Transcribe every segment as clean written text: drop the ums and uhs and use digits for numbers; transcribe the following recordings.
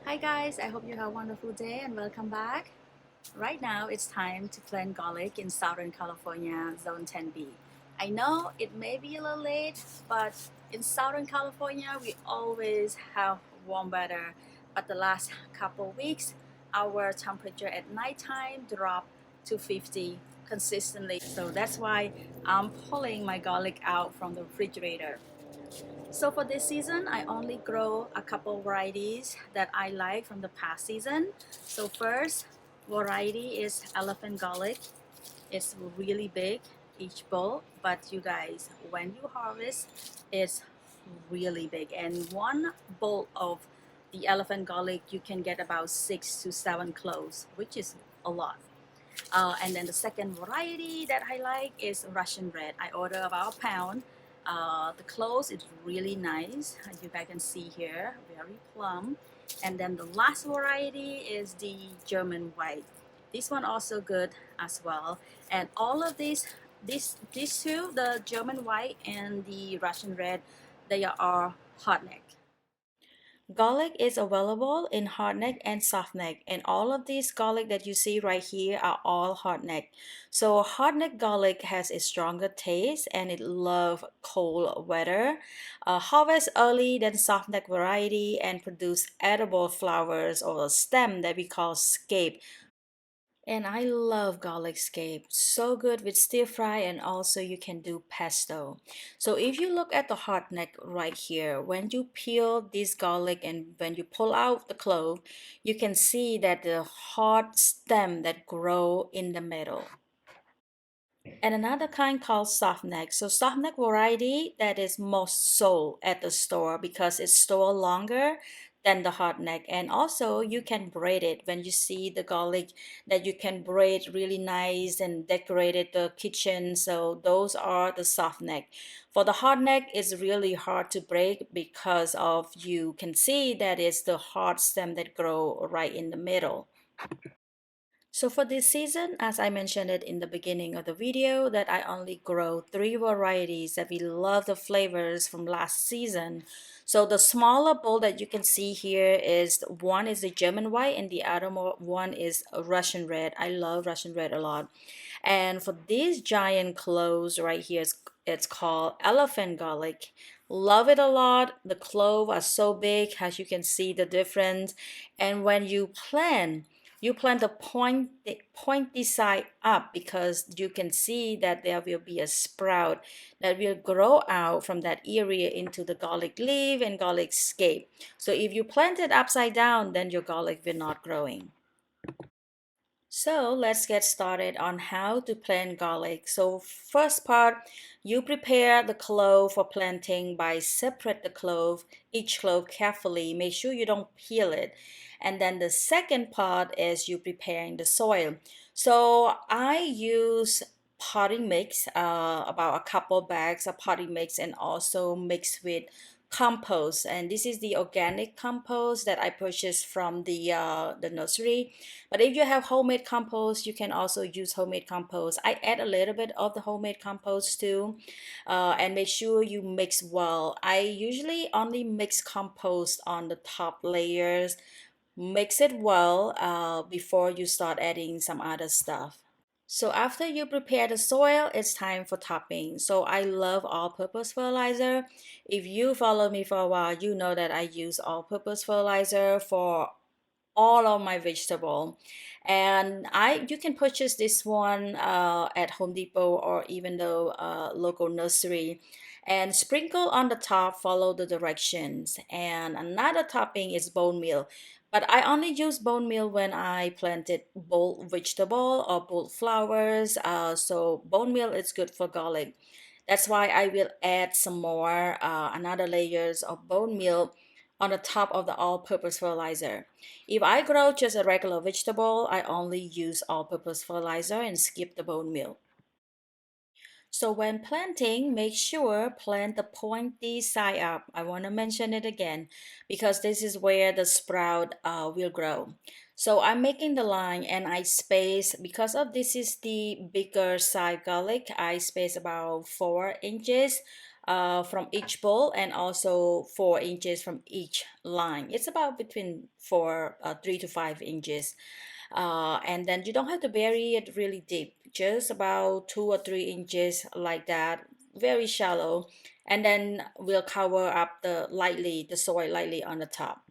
Hi guys, I hope you have a wonderful day and welcome back. Right now it's time to plant garlic in Southern California, Zone 10B. I know it may be a little late, but in Southern California we always have warm weather. But the last couple weeks, our temperature at nighttime dropped to 50 consistently. So that's why I'm pulling my garlic out from the refrigerator. So for this season, I only grow a couple varieties that I like from the past season. So first variety is elephant garlic. It's really big, each bowl, but you guys, when you harvest, it's really big. And one bowl of the elephant garlic, you can get about 6 to 7 cloves, which is a lot. And then the second variety that I like is Russian red. I order about a pound. The clothes is really nice. As you guys can see here, very plump. And then the last variety is the German white. This one also good as well. And all of these two, the German white and the Russian red, they are hardneck. Garlic is available in hardneck and softneck, and all of these garlic that you see right here are all hardneck. So hardneck garlic has a stronger taste and it love cold weather. Harvest early than softneck variety and produce edible flowers or stem that we call scape. And I love garlic scape. So good with stir fry, and also you can do pesto. So if you look at the hard neck right here, when you peel this garlic and when you pull out the clove, you can see that the hard stem that grow in the middle. And another kind called soft neck. So soft neck variety that is most sold at the store because it's stored longer than the hard neck. And also you can braid it when you see the garlic that you can braid really nice and decorated the kitchen. So those are the soft neck. For the hard neck, it's really hard to braid because of you can see that it's the hard stem that grow right in the middle. So for this season, as I mentioned it in the beginning of the video, that I only grow 3 varieties that we love the flavors from last season. So the smaller bowl that you can see here is one is the German white and the other one is a Russian red. I love Russian red a lot. And for these giant cloves right here, it's called elephant garlic. Love it a lot. The cloves are so big, as you can see the difference. And when you plant the pointy side up because you can see that there will be a sprout that will grow out from that area into the garlic leaf and garlic scape. So if you plant it upside down, then your garlic will not growing. So let's get started on how to plant garlic. So first part, you prepare the clove for planting by separate the clove, each clove carefully. Make sure you don't peel it. And then the second part is you preparing the soil. So I use potting mix, about a couple bags of potting mix and also mixed with compost, and this is the organic compost that I purchased from the nursery. But if you have homemade compost, you can also use homemade compost. I add a little bit of the homemade compost too, and make sure you mix well. I usually only mix compost on the top layers. Mix it well before you start adding some other stuff. So after you prepare the soil, it's time for topping. So I love all-purpose fertilizer. If you follow me for a while, you know that I use all-purpose fertilizer for all of my vegetable. And you can purchase this one at Home Depot or even the local nursery, and sprinkle on the top, follow the directions. And another topping is bone meal, but I only use bone meal when I planted bold vegetable or bold flowers. So bone meal is good for garlic. That's why I will add some more another layers of bone meal on the top of the all-purpose fertilizer. If I grow just a regular vegetable, I only use all-purpose fertilizer and skip the bone meal. So when planting, make sure plant the pointy side up. I want to mention it again because this is where the sprout will grow. So I'm making the line and I space, because of this is the bigger side garlic, I space about 4 inches from each bowl, and also 4 inches from each line. It's about between 3 to 5 inches. And then you don't have to bury it really deep, just about 2 or 3 inches like that, very shallow. And then we'll cover up the soil lightly on the top.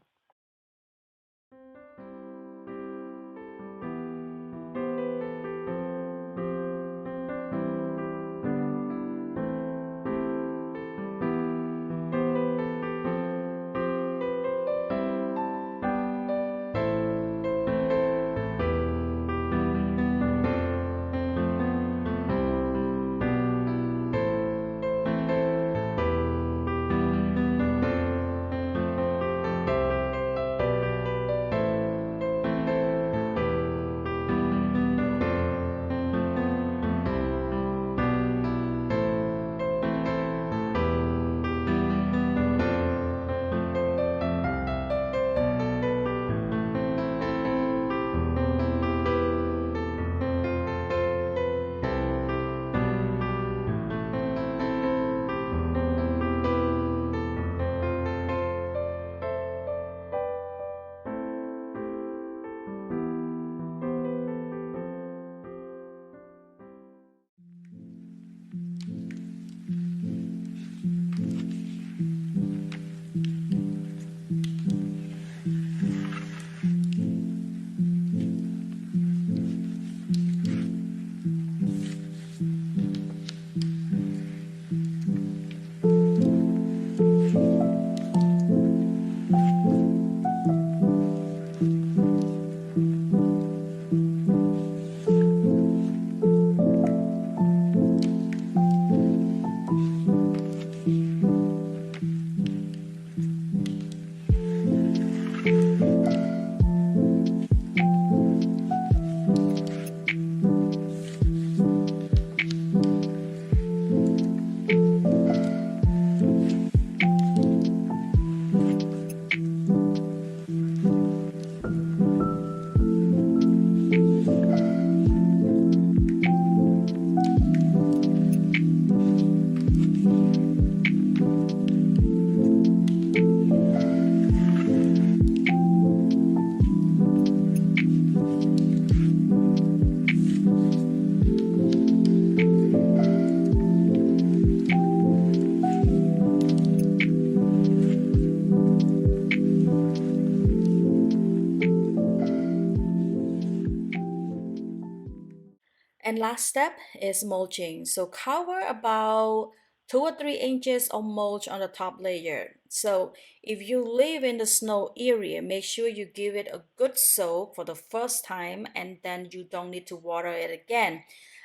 And last step is mulching. So cover about 2 or 3 inches of mulch on the top layer. So if you live in the snow area, make sure you give it a good soak for the first time, and then you don't need to water it again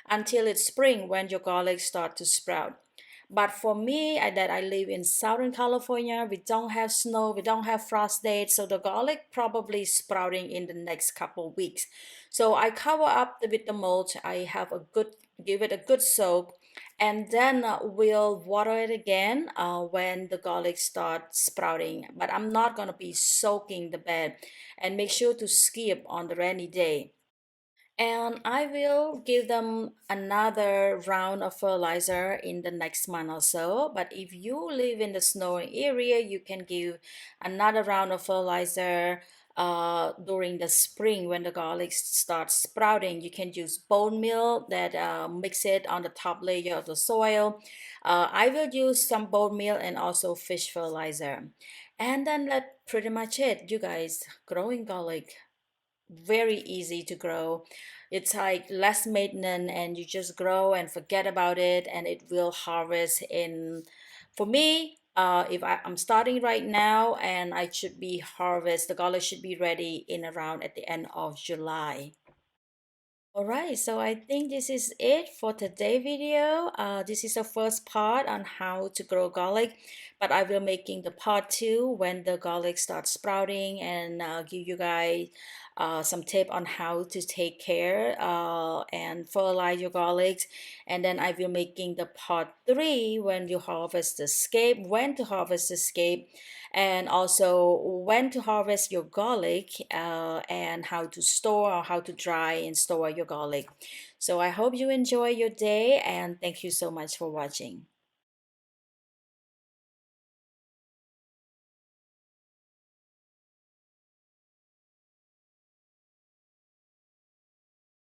until it's spring when your garlic start to sprout. But for me, that I live in Southern California, we don't have snow, we don't have frost dates, so the garlic probably sprouting in the next couple weeks. So I cover up with the mulch. I have a good give it a good soak, and then we'll water it again when the garlic starts sprouting. But I'm not gonna be soaking the bed, and make sure to skip on the rainy day. And I will give them another round of fertilizer in the next month or so. But if you live in the snowy area, you can give another round of fertilizer during the spring when the garlic starts sprouting. You can use bone meal that mix it on the top layer of the soil. I will use some bone meal and also fish fertilizer. And then that's pretty much it, you guys. Growing garlic, very easy to grow. It's like less maintenance, and you just grow and forget about it, and it will harvest in, for me, if I'm starting right now, and I should be harvest, the garlic should be ready in around at the end of July. All right, so I think this is it for today video. This is the first part on how to grow garlic, but I will making the part two when the garlic starts sprouting, and give you guys some tip on how to take care and fertilize your garlics. And then I will making the part three when you harvest the scape, when to harvest the scape, and also when to harvest your garlic, and how to store or how to dry and store your garlic. So I hope you enjoy your day, and thank you so much for watching.